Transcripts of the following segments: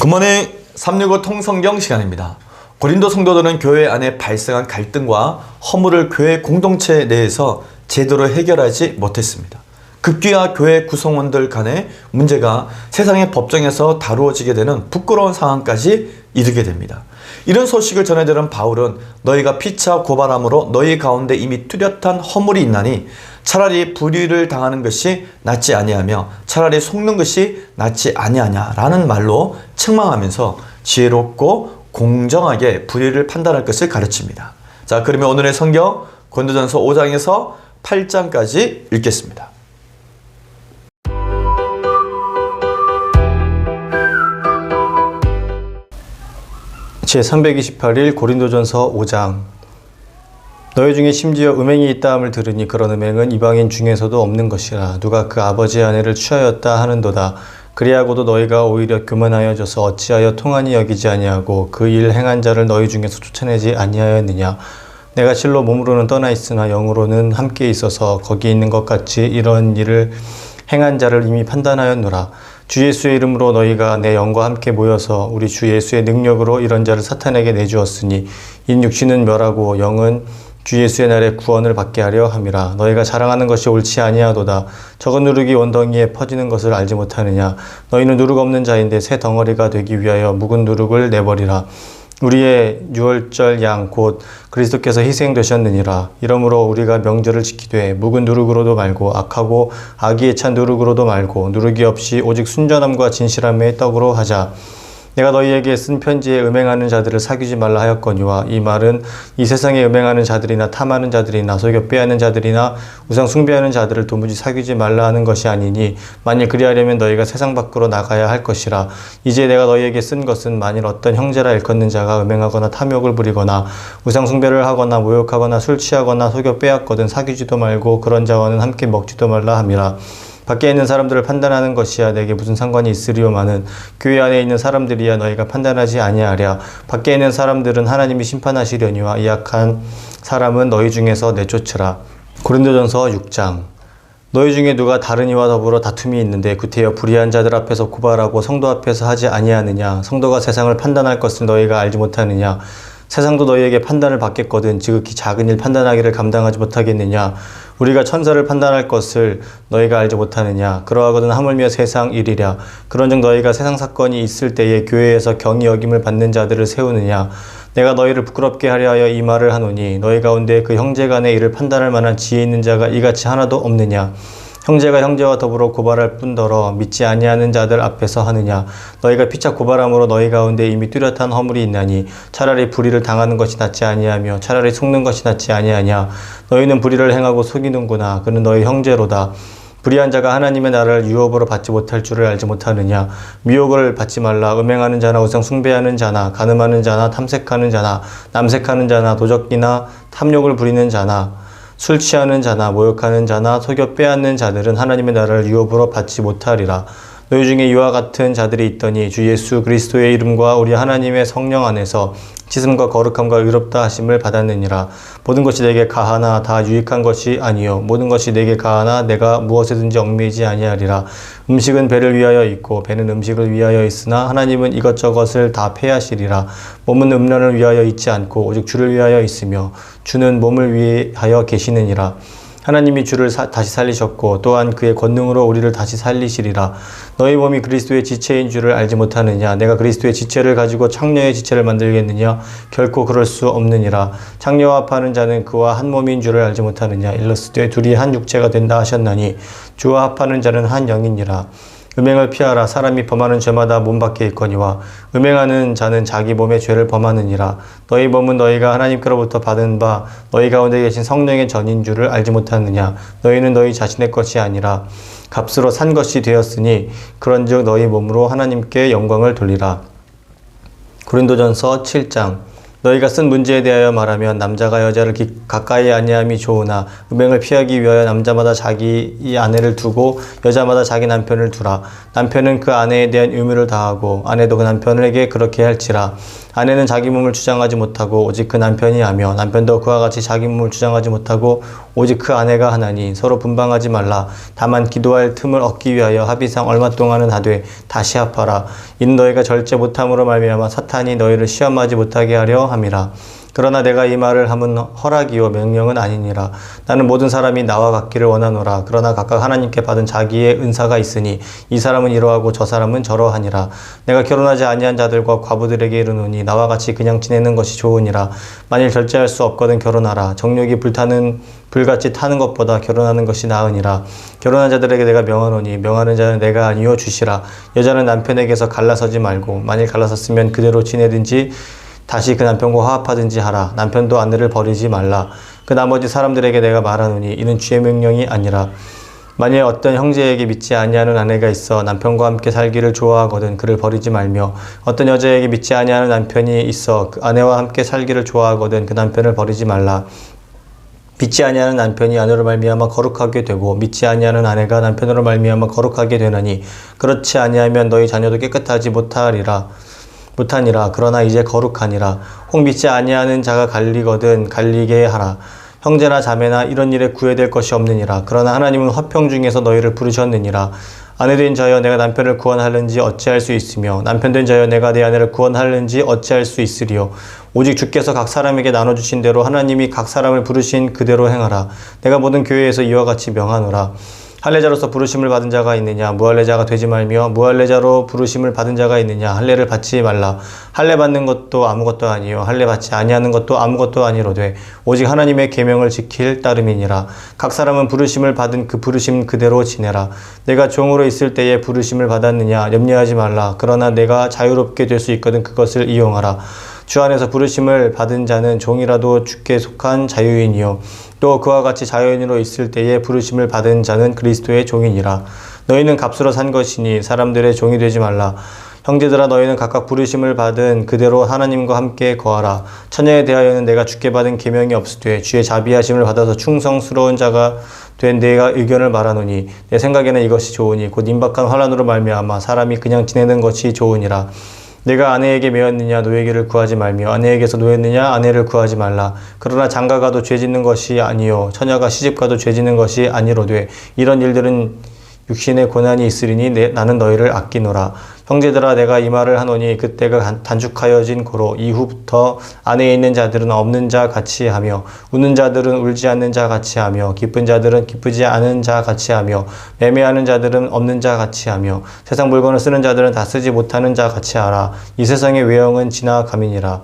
굿모닝 365 통성경 시간입니다. 고린도 성도들은 교회 안에 발생한 갈등과 허물을 교회 공동체 내에서 제대로 해결하지 못했습니다. 급기야 교회 구성원들 간의 문제가 세상의 법정에서 다루어지게 되는 부끄러운 상황까지 이르게 됩니다. 이런 소식을 전해들은 바울은 너희가 피차 고발함으로 너희 가운데 이미 뚜렷한 허물이 있나니 차라리 불의를 당하는 것이 낫지 아니하며 차라리 속는 것이 낫지 아니하냐 라는 말로 책망하면서 지혜롭고 공정하게 불의를 판단할 것을 가르칩니다. 자, 그러면 오늘의 성경 고린도전서 5장에서 8장까지 읽겠습니다. 제328일 고린도전서 5장. 너희 중에 심지어 음행이 있다 함을 들으니 그런 음행은 이방인 중에서도 없는 것이라. 누가 그 아버지의 아내를 취하였다 하는도다. 그리하고도 너희가 오히려 교만하여져서 어찌하여 통한이 여기지 아니하고 그 일 행한 자를 너희 중에서 쫓아내지 아니하였느냐. 내가 실로 몸으로는 떠나 있으나 영으로는 함께 있어서 거기 있는 것 같이 이런 일을 행한 자를 이미 판단하였노라. 주 예수의 이름으로 너희가 내 영과 함께 모여서 우리 주 예수의 능력으로 이런 자를 사탄에게 내주었으니 인 육신은 멸하고 영은 주 예수의 날에 구원을 받게 하려 함이라. 너희가 자랑하는 것이 옳지 아니하도다. 적은 누룩이 원덩이에 퍼지는 것을 알지 못하느냐. 너희는 누룩 없는 자인데 새 덩어리가 되기 위하여 묵은 누룩을 내버리라. 우리의 유월절 양 곧 그리스도께서 희생되셨느니라. 이러므로 우리가 명절을 지키되 묵은 누룩으로도 말고 악하고 악의에 찬 누룩으로도 말고 누룩이 없이 오직 순전함과 진실함의 떡으로 하자. 내가 너희에게 쓴 편지에 음행하는 자들을 사귀지 말라 하였거니와 이 말은 이 세상에 음행하는 자들이나 탐하는 자들이나 속여 빼앗는 자들이나 우상 숭배하는 자들을 도무지 사귀지 말라 하는 것이 아니니 만일 그리하려면 너희가 세상 밖으로 나가야 할 것이라. 이제 내가 너희에게 쓴 것은 만일 어떤 형제라 일컫는 자가 음행하거나 탐욕을 부리거나 우상 숭배를 하거나 모욕하거나 술 취하거나 속여 빼앗거든 사귀지도 말고 그런 자와는 함께 먹지도 말라 함이라. 밖에 있는 사람들을 판단하는 것이야 내게 무슨 상관이 있으리요마는 교회 안에 있는 사람들이야 너희가 판단하지 아니하랴. 밖에 있는 사람들은 하나님이 심판하시려니와 이 악한 사람은 너희 중에서 내쫓으라. 고린도전서 6장. 너희 중에 누가 다른 이와 더불어 다툼이 있는데 구태여 불의한 자들 앞에서 고발하고 성도 앞에서 하지 아니하느냐. 성도가 세상을 판단할 것을 너희가 알지 못하느냐. 세상도 너희에게 판단을 받겠거든 지극히 작은 일 판단하기를 감당하지 못하겠느냐. 우리가 천사를 판단할 것을 너희가 알지 못하느냐. 그러하거든 하물며 세상 일이랴. 그런즉 너희가 세상 사건이 있을 때에 교회에서 경히 여김을 받는 자들을 세우느냐. 내가 너희를 부끄럽게 하려 하여 이 말을 하노니 너희 가운데 그 형제 간의 일을 판단할 만한 지혜 있는 자가 이같이 하나도 없느냐. 형제가 형제와 더불어 고발할 뿐더러 믿지 아니하는 자들 앞에서 하느냐. 너희가 피차 고발함으로 너희 가운데 이미 뚜렷한 허물이 있나니 차라리 불의를 당하는 것이 낫지 아니하며 차라리 속는 것이 낫지 아니하냐. 너희는 불의를 행하고 속이는구나. 그는 너희 형제로다. 불의한 자가 하나님의 나라를 유업으로 받지 못할 줄을 알지 못하느냐. 미혹을 받지 말라. 음행하는 자나 우상 숭배하는 자나 간음하는 자나 탐색하는 자나 남색하는 자나 도적이나 탐욕을 부리는 자나 술 취하는 자나 모욕하는 자나 속여 빼앗는 자들은 하나님의 나라를 유업으로 받지 못하리라. 너희 중에 이와 같은 자들이 있더니 주 예수 그리스도의 이름과 우리 하나님의 성령 안에서 씻음과 거룩함과 의롭다 하심을 받았느니라. 모든 것이 내게 가하나 다 유익한 것이 아니요 모든 것이 내게 가하나 내가 무엇에든지 얽매이지 아니하리라. 음식은 배를 위하여 있고 배는 음식을 위하여 있으나 하나님은 이것저것을 다 폐하시리라. 몸은 음란을 위하여 있지 않고 오직 주를 위하여 있으며 주는 몸을 위하여 계시느니라. 하나님이 주를 다시 살리셨고 또한 그의 권능으로 우리를 다시 살리시리라. 너희 몸이 그리스도의 지체인 줄을 알지 못하느냐. 내가 그리스도의 지체를 가지고 창녀의 지체를 만들겠느냐. 결코 그럴 수 없느니라. 창녀와 합하는 자는 그와 한 몸인 줄을 알지 못하느냐. 일러스되 둘이 한 육체가 된다 하셨나니 주와 합하는 자는 한 영이니라. 음행을 피하라. 사람이 범하는 죄마다 몸 밖에 있거니와 음행하는 자는 자기 몸의 죄를 범하느니라. 너희 몸은 너희가 하나님께로부터 받은 바 너희 가운데 계신 성령의 전인 줄을 알지 못하느냐. 너희는 너희 자신의 것이 아니라 값으로 산 것이 되었으니 그런즉 너희 몸으로 하나님께 영광을 돌리라. 고린도전서 7장. 너희가 쓴 문제에 대하여 말하면 남자가 여자를 가까이 아니함이 좋으나 음행을 피하기 위하여 남자마다 자기 아내를 두고 여자마다 자기 남편을 두라. 남편은 그 아내에 대한 의무를 다하고 아내도 그 남편에게 그렇게 할지라. 아내는 자기 몸을 주장하지 못하고 오직 그 남편이 하며 남편도 그와 같이 자기 몸을 주장하지 못하고 오직 그 아내가 하나니 서로 분방하지 말라. 다만 기도할 틈을 얻기 위하여 합의상 얼마 동안은 하되 다시 합하라. 이는 너희가 절제 못함으로 말미암아 사탄이 너희를 시험하지 못하게 하려 함이라. 그러나 내가 이 말을 함은 허락이요 명령은 아니니라. 나는 모든 사람이 나와 같기를 원하노라. 그러나 각각 하나님께 받은 자기의 은사가 있으니 이 사람은 이러하고 저 사람은 저러하니라. 내가 결혼하지 아니한 자들과 과부들에게 이르노니 나와 같이 그냥 지내는 것이 좋으니라. 만일 절제할 수 없거든 결혼하라. 정욕이 불같이 타는 것보다 결혼하는 것이 나으니라. 결혼한 자들에게 내가 명하노니 명하는 자는 내가 아니요 주시라. 여자는 남편에게서 갈라서지 말고 만일 갈라섰으면 그대로 지내든지 다시 그 남편과 화합하든지 하라. 남편도 아내를 버리지 말라. 그 나머지 사람들에게 내가 말하노니 이는 주의 명령이 아니라. 만일 어떤 형제에게 믿지 아니하는 아내가 있어 남편과 함께 살기를 좋아하거든 그를 버리지 말며 어떤 여자에게 믿지 아니하는 남편이 있어 그 아내와 함께 살기를 좋아하거든 그 남편을 버리지 말라. 믿지 아니하는 남편이 아내로 말미암아 거룩하게 되고 믿지 아니하는 아내가 남편으로 말미암아 거룩하게 되나니 그렇지 아니하면 너희 자녀도 깨끗하지 못하니라. 그러나 이제 거룩하니라. 혹 믿지 아니하는 자가 갈리거든 갈리게 하라. 형제나 자매나 이런 일에 구애될 것이 없느니라. 그러나 하나님은 화평 중에서 너희를 부르셨느니라. 아내된 자여 내가 남편을 구원하는지 어찌할 수 있으며 남편된 자여 내가 내 아내를 구원하는지 어찌할 수 있으리요. 오직 주께서 각 사람에게 나눠주신 대로 하나님이 각 사람을 부르신 그대로 행하라. 내가 모든 교회에서 이와 같이 명하노라. 할례자로서 부르심을 받은 자가 있느냐 무할례자가 되지 말며 무할례자로 부르심을 받은 자가 있느냐 할례를 받지 말라. 할례 받는 것도 아무것도 아니요 할례 받지 아니하는 것도 아무것도 아니로되 오직 하나님의 계명을 지킬 따름이니라. 각 사람은 부르심을 받은 그 부르심 그대로 지내라. 내가 종으로 있을 때에 부르심을 받았느냐 염려하지 말라. 그러나 내가 자유롭게 될 수 있거든 그것을 이용하라. 주 안에서 부르심을 받은 자는 종이라도 주께 속한 자유인이요 또 그와 같이 자유인으로 있을 때에 부르심을 받은 자는 그리스도의 종이니라. 너희는 값으로 산 것이니 사람들의 종이 되지 말라. 형제들아 너희는 각각 부르심을 받은 그대로 하나님과 함께 거하라. 처녀에 대하여는 내가 주께 받은 계명이 없으되 주의 자비하심을 받아서 충성스러운 자가 된 내가 의견을 말하노니 내 생각에는 이것이 좋으니 곧 임박한 환난으로 말미암아 사람이 그냥 지내는 것이 좋으니라. 내가 아내에게 매였느냐 노예기를 구하지 말며 아내에게서 노였느냐 아내를 구하지 말라. 그러나 장가가도 죄짓는 것이 아니요 처녀가 시집가도 죄짓는 것이 아니로되 이런 일들은 육신의 고난이 있으리니 나는 너희를 아끼노라. 형제들아 내가 이 말을 하노니 그때가 단축하여진 고로 이후부터 안에 있는 자들은 없는 자 같이 하며 우는 자들은 울지 않는 자 같이 하며 기쁜 자들은 기쁘지 않은 자 같이 하며 매매하는 자들은 없는 자 같이 하며 세상 물건을 쓰는 자들은 다 쓰지 못하는 자 같이 하라. 이 세상의 외형은 지나감이니라.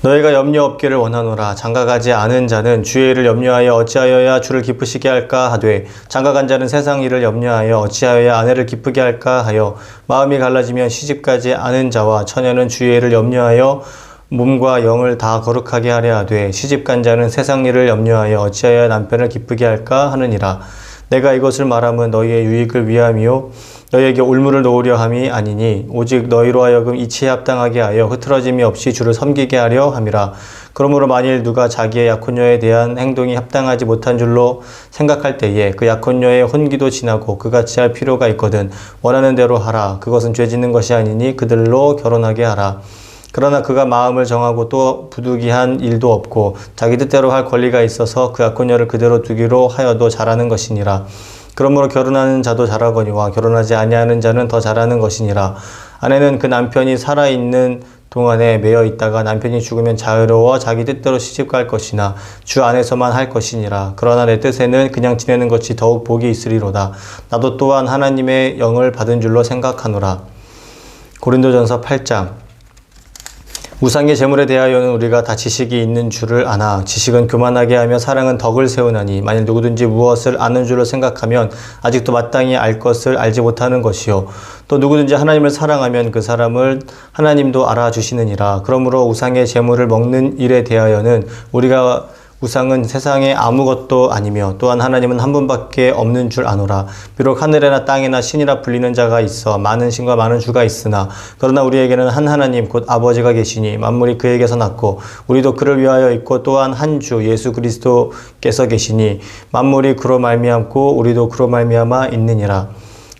너희가 염려 없기를 원하노라. 장가가지 않은 자는 주의 일을 염려하여 어찌하여야 주를 기쁘시게 할까 하되 장가간 자는 세상 일을 염려하여 어찌하여야 아내를 기쁘게 할까 하여 마음이 갈라지면 시집가지 않은 자와 처녀는 주의 일을 염려하여 몸과 영을 다 거룩하게 하려 하되 시집간 자는 세상 일을 염려하여 어찌하여야 남편을 기쁘게 할까 하느니라. 내가 이것을 말함은 너희의 유익을 위함이요 너희에게 올무를 놓으려 함이 아니니 오직 너희로 하여금 이치에 합당하게 하여 흐트러짐이 없이 주를 섬기게 하려 함이라. 그러므로 만일 누가 자기의 약혼녀에 대한 행동이 합당하지 못한 줄로 생각할 때에 그 약혼녀의 혼기도 지나고 그같이 할 필요가 있거든 원하는 대로 하라. 그것은 죄짓는 것이 아니니 그들로 결혼하게 하라. 그러나 그가 마음을 정하고 또 부득이한 일도 없고 자기 뜻대로 할 권리가 있어서 그 약혼녀를 그대로 두기로 하여도 잘하는 것이니라. 그러므로 결혼하는 자도 잘하거니와 결혼하지 아니하는 자는 더 잘하는 것이니라. 아내는 그 남편이 살아있는 동안에 매여 있다가 남편이 죽으면 자유로워 자기 뜻대로 시집갈 것이나 주 안에서만 할 것이니라. 그러나 내 뜻에는 그냥 지내는 것이 더욱 복이 있으리로다. 나도 또한 하나님의 영을 받은 줄로 생각하노라. 고린도전서 8장. 우상의 재물에 대하여는 우리가 다 지식이 있는 줄을 아나 지식은 교만하게 하며 사랑은 덕을 세우나니 만일 누구든지 무엇을 아는 줄로 생각하면 아직도 마땅히 알 것을 알지 못하는 것이요 또 누구든지 하나님을 사랑하면 그 사람을 하나님도 알아주시느니라. 그러므로 우상의 재물을 먹는 일에 대하여는 우리가 우상은 세상에 아무것도 아니며 또한 하나님은 한 분밖에 없는 줄 아노라. 비록 하늘에나 땅에나 신이라 불리는 자가 있어 많은 신과 많은 주가 있으나 그러나 우리에게는 한 하나님 곧 아버지가 계시니 만물이 그에게서 났고 우리도 그를 위하여 있고 또한 한 주 예수 그리스도께서 계시니 만물이 그로 말미암고 우리도 그로 말미암아 있느니라.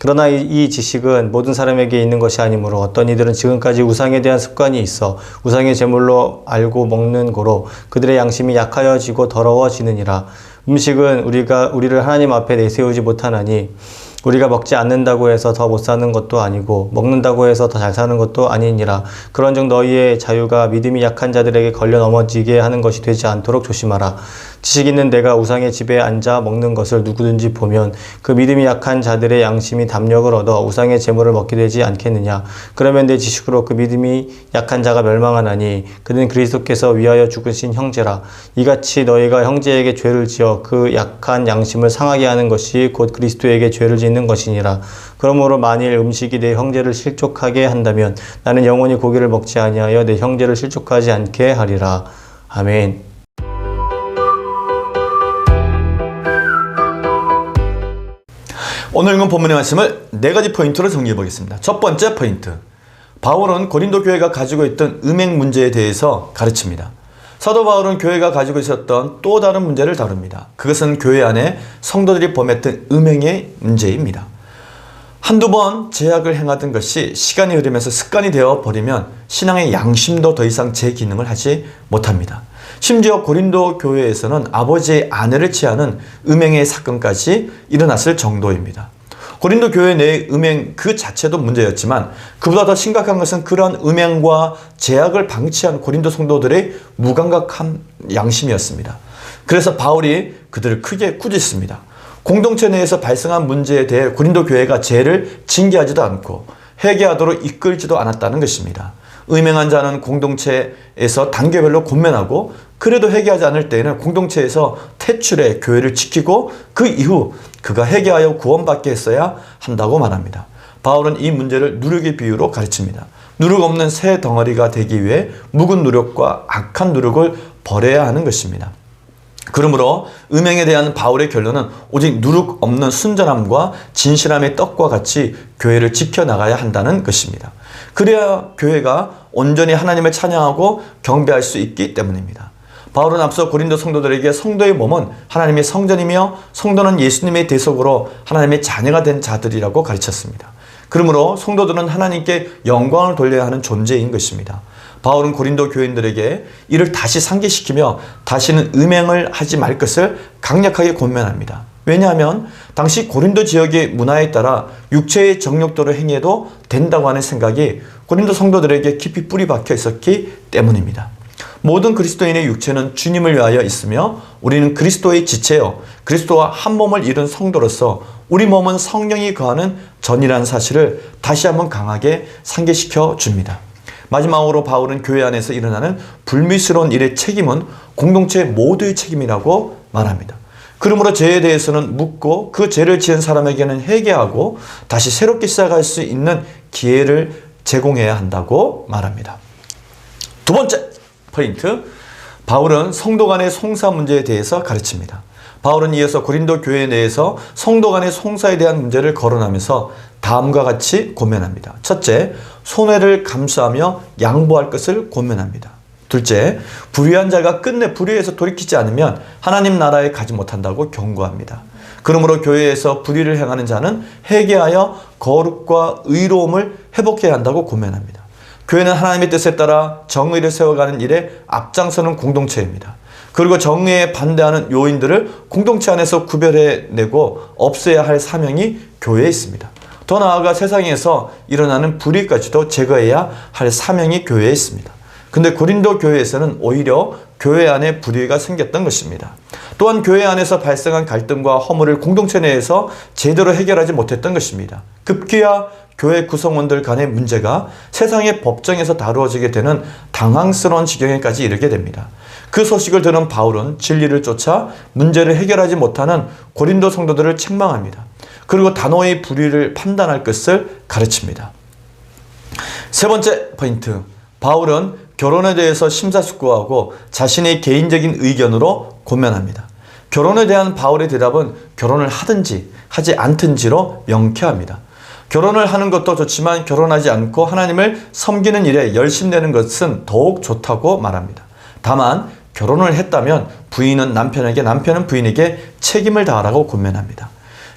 그러나 이 지식은 모든 사람에게 있는 것이 아니므로 어떤 이들은 지금까지 우상에 대한 습관이 있어 우상의 제물로 알고 먹는 고로 그들의 양심이 약하여지고 더러워지느니라. 음식은 우리를 하나님 앞에 내세우지 못하나니 우리가 먹지 않는다고 해서 더 못 사는 것도 아니고 먹는다고 해서 더 잘 사는 것도 아니니라. 그런즉 너희의 자유가 믿음이 약한 자들에게 걸려 넘어지게 하는 것이 되지 않도록 조심하라. 지식 있는 내가 우상의 집에 앉아 먹는 것을 누구든지 보면 그 믿음이 약한 자들의 양심이 담력을 얻어 우상의 제물을 먹게 되지 않겠느냐. 그러면 내 지식으로 그 믿음이 약한 자가 멸망하나니 그는 그리스도께서 위하여 죽으신 형제라. 이같이 너희가 형제에게 죄를 지어 그 약한 양심을 상하게 하는 것이 곧 그리스도에게 죄를 짓는 것이니라. 그러므로 만일 음식이 내 형제를 실족하게 한다면 나는 영원히 고기를 먹지 아니하여 내 형제를 실족하지 않게 하리라. 아멘. 오늘 읽은 본문의 말씀을 네 가지 포인트로 정리해 보겠습니다. 첫 번째 포인트, 바울은 고린도 교회가 가지고 있던 음행 문제에 대해서 가르칩니다. 사도 바울은 교회가 가지고 있었던 또 다른 문제를 다룹니다. 그것은 교회 안에 성도들이 범했던 음행의 문제입니다. 한두 번 제약을 행하던 것이 시간이 흐르면서 습관이 되어 버리면 신앙의 양심도 더 이상 제 기능을 하지 못합니다. 심지어 고린도 교회에서는 아버지의 아내를 취하는 음행의 사건까지 일어났을 정도입니다. 고린도 교회 내의 음행 그 자체도 문제였지만 그보다 더 심각한 것은 그런 음행과 제약을 방치한 고린도 성도들의 무감각한 양심이었습니다. 그래서 바울이 그들을 크게 꾸짖습니다. 공동체 내에서 발생한 문제에 대해 고린도 교회가 죄를 징계하지도 않고 회개하도록 이끌지도 않았다는 것입니다. 음행한 자는 공동체에서 단계별로 권면하고 그래도 회개하지 않을 때에는 공동체에서 퇴출해 교회를 지키고 그 이후 그가 회개하여 구원받게 했어야 한다고 말합니다. 바울은 이 문제를 누룩의 비유로 가르칩니다. 누룩 없는 새 덩어리가 되기 위해 묵은 누룩과 악한 누룩을 버려야 하는 것입니다. 그러므로 음행에 대한 바울의 결론은 오직 누룩 없는 순전함과 진실함의 떡과 같이 교회를 지켜나가야 한다는 것입니다. 그래야 교회가 온전히 하나님을 찬양하고 경배할 수 있기 때문입니다. 바울은 앞서 고린도 성도들에게 성도의 몸은 하나님의 성전이며 성도는 예수님의 대속으로 하나님의 자녀가 된 자들이라고 가르쳤습니다. 그러므로 성도들은 하나님께 영광을 돌려야 하는 존재인 것입니다. 바울은 고린도 교인들에게 이를 다시 상기시키며 다시는 음행을 하지 말 것을 강력하게 권면합니다. 왜냐하면 당시 고린도 지역의 문화에 따라 육체의 정욕도로 행해도 된다고 하는 생각이 고린도 성도들에게 깊이 뿌리 박혀 있었기 때문입니다. 모든 그리스도인의 육체는 주님을 위하여 있으며 우리는 그리스도의 지체요 그리스도와 한 몸을 이룬 성도로서 우리 몸은 성령이 거하는 전이라는 사실을 다시 한번 강하게 상기시켜 줍니다. 마지막으로 바울은 교회 안에서 일어나는 불미스러운 일의 책임은 공동체 모두의 책임이라고 말합니다. 그러므로 죄에 대해서는 묻고 그 죄를 지은 사람에게는 회개하고 다시 새롭게 시작할 수 있는 기회를 제공해야 한다고 말합니다. 두 번째 포인트, 바울은 성도 간의 송사 문제에 대해서 가르칩니다. 바울은 이어서 고린도 교회 내에서 성도 간의 송사에 대한 문제를 거론하면서 다음과 같이 권면합니다. 첫째, 손해를 감수하며 양보할 것을 권면합니다. 둘째, 불의한 자가 끝내 불의에서 돌이키지 않으면 하나님 나라에 가지 못한다고 경고합니다. 그러므로 교회에서 불의를 행하는 자는 회개하여 거룩과 의로움을 회복해야 한다고 권면합니다. 교회는 하나님의 뜻에 따라 정의를 세워가는 일에 앞장서는 공동체입니다. 그리고 정의에 반대하는 요인들을 공동체 안에서 구별해내고 없애야 할 사명이 교회에 있습니다. 더 나아가 세상에서 일어나는 불의까지도 제거해야 할 사명이 교회에 있습니다. 근데 고린도 교회에서는 오히려 교회 안에 불의가 생겼던 것입니다. 또한 교회 안에서 발생한 갈등과 허물을 공동체 내에서 제대로 해결하지 못했던 것입니다. 급기야 교회 구성원들 간의 문제가 세상의 법정에서 다루어지게 되는 당황스러운 지경에까지 이르게 됩니다. 그 소식을 들은 바울은 진리를 쫓아 문제를 해결하지 못하는 고린도 성도들을 책망합니다. 그리고 단호히 불의를 판단할 것을 가르칩니다. 세 번째 포인트, 바울은 결혼에 대해서 심사숙고하고 자신의 개인적인 의견으로 권면합니다. 결혼에 대한 바울의 대답은 결혼을 하든지 하지 않든지로 명쾌합니다. 결혼을 하는 것도 좋지만 결혼하지 않고 하나님을 섬기는 일에 열심내는 것은 더욱 좋다고 말합니다. 다만 결혼을 했다면 부인은 남편에게, 남편은 부인에게 책임을 다하라고 권면합니다.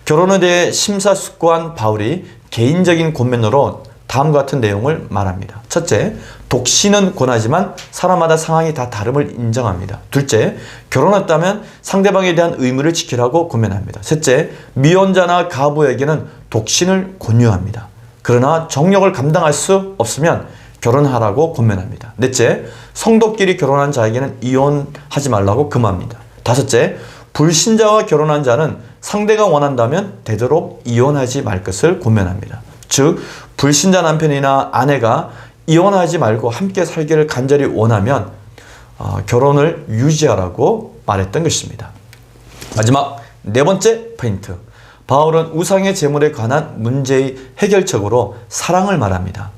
결혼에 대해 심사숙고한 바울이 개인적인 권면으로 다음과 같은 내용을 말합니다. 첫째, 독신은 권하지만 사람마다 상황이 다 다름을 인정합니다. 둘째, 결혼했다면 상대방에 대한 의무를 지키라고 권면합니다. 셋째, 미혼자나 가부에게는 독신을 권유합니다. 그러나 정력을 감당할 수 없으면 결혼하라고 권면합니다. 넷째, 성도끼리 결혼한 자에게는 이혼하지 말라고 금합니다. 다섯째, 불신자와 결혼한 자는 상대가 원한다면 되도록 이혼하지 말 것을 권면합니다. 즉, 불신자 남편이나 아내가 이혼하지 말고 함께 살기를 간절히 원하면 결혼을 유지하라고 말했던 것입니다. 마지막 네 번째 포인트. 바울은 우상의 제물에 관한 문제의 해결책으로 사랑을 말합니다.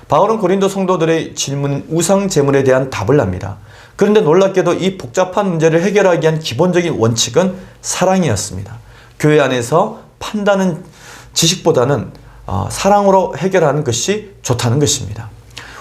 바울은 고린도 성도들의 질문인 우상 제물에 대한 답을 합니다. 그런데 놀랍게도 이 복잡한 문제를 해결하기 위한 기본적인 원칙은 사랑이었습니다. 교회 안에서 판단은 지식보다는 사랑으로 해결하는 것이 좋다는 것입니다.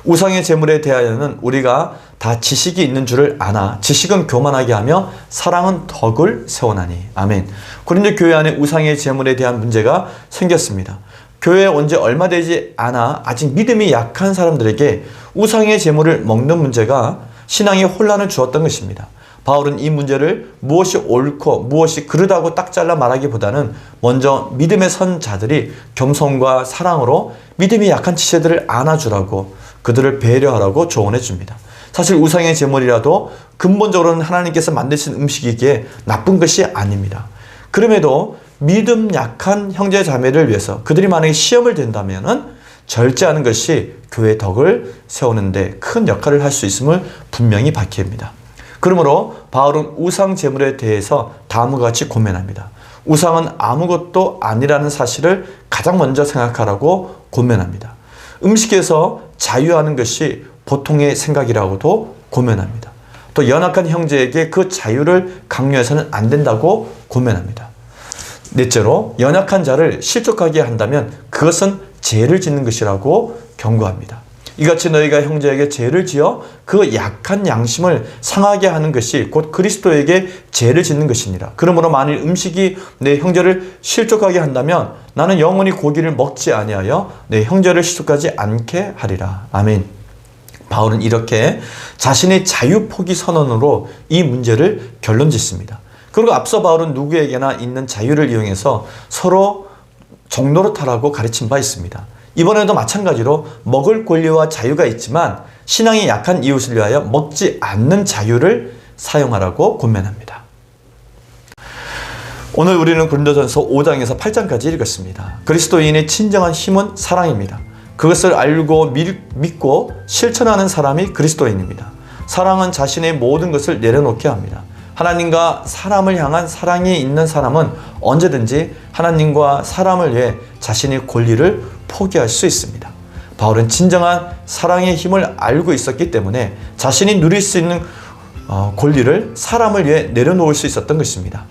우상의 제물에 대하여는 우리가 다 지식이 있는 줄을 아나 지식은 교만하게 하며 사랑은 덕을 세워나니. 아멘. 고린도 교회 안에 우상의 제물에 대한 문제가 생겼습니다. 교회에 온 지 얼마 되지 않아 아직 믿음이 약한 사람들에게 우상의 제물을 먹는 문제가 신앙에 혼란을 주었던 것입니다. 바울은 이 문제를 무엇이 옳고 무엇이 그르다고 딱 잘라 말하기보다는 먼저 믿음의 선 자들이 겸손과 사랑으로 믿음이 약한 지체들을 안아주라고, 그들을 배려하라고 조언해 줍니다. 사실 우상의 제물이라도 근본적으로는 하나님께서 만드신 음식이기에 나쁜 것이 아닙니다. 그럼에도 믿음 약한 형제 자매를 위해서 그들이 만약에 시험을 된다면 절제하는 것이 교회의 덕을 세우는데 큰 역할을 할 수 있음을 분명히 밝힙니다. 그러므로 바울은 우상 제물에 대해서 다음과 같이 권면합니다. 우상은 아무것도 아니라는 사실을 가장 먼저 생각하라고 권면합니다. 음식에서 자유하는 것이 보통의 생각이라고도 권면합니다. 또 연약한 형제에게 그 자유를 강요해서는 안 된다고 권면합니다. 넷째로, 연약한 자를 실족하게 한다면 그것은 죄를 짓는 것이라고 경고합니다. 이같이 너희가 형제에게 죄를 지어 그 약한 양심을 상하게 하는 것이 곧 그리스도에게 죄를 짓는 것이니라. 그러므로 만일 음식이 내 형제를 실족하게 한다면 나는 영원히 고기를 먹지 아니하여 내 형제를 실족하지 않게 하리라. 아멘. 바울은 이렇게 자신의 자유 포기 선언으로 이 문제를 결론 짓습니다. 그리고 앞서 바울은 누구에게나 있는 자유를 이용해서 서로 종노릇하라고 가르친 바 있습니다. 이번에도 마찬가지로 먹을 권리와 자유가 있지만 신앙이 약한 이웃을 위하여 먹지 않는 자유를 사용하라고 권면합니다. 오늘 우리는 고린도전서 5장에서 8장까지 읽었습니다. 그리스도인의 진정한 힘은 사랑입니다. 그것을 알고 믿고 실천하는 사람이 그리스도인입니다. 사랑은 자신의 모든 것을 내려놓게 합니다. 하나님과 사람을 향한 사랑이 있는 사람은 언제든지 하나님과 사람을 위해 자신의 권리를 포기할 수 있습니다. 바울은 진정한 사랑의 힘을 알고 있었기 때문에 자신이 누릴 수 있는 권리를 사람을 위해 내려놓을 수 있었던 것입니다.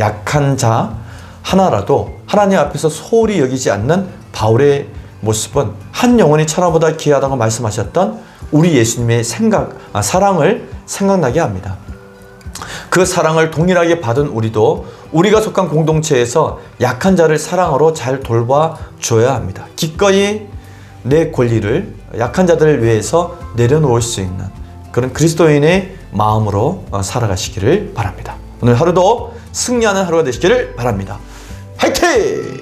약한 자 하나라도 하나님 앞에서 소홀히 여기지 않는 바울의 모습은 한 영혼이 천하보다 귀하다고 말씀하셨던 우리 예수님의 사랑을 생각나게 합니다. 그 사랑을 동일하게 받은 우리도 우리가 속한 공동체에서 약한 자를 사랑으로 잘 돌봐줘야 합니다. 기꺼이 내 권리를 약한 자들을 위해서 내려놓을 수 있는 그런 그리스도인의 마음으로 살아가시기를 바랍니다. 오늘 하루도 승리하는 하루가 되시기를 바랍니다. 화이팅!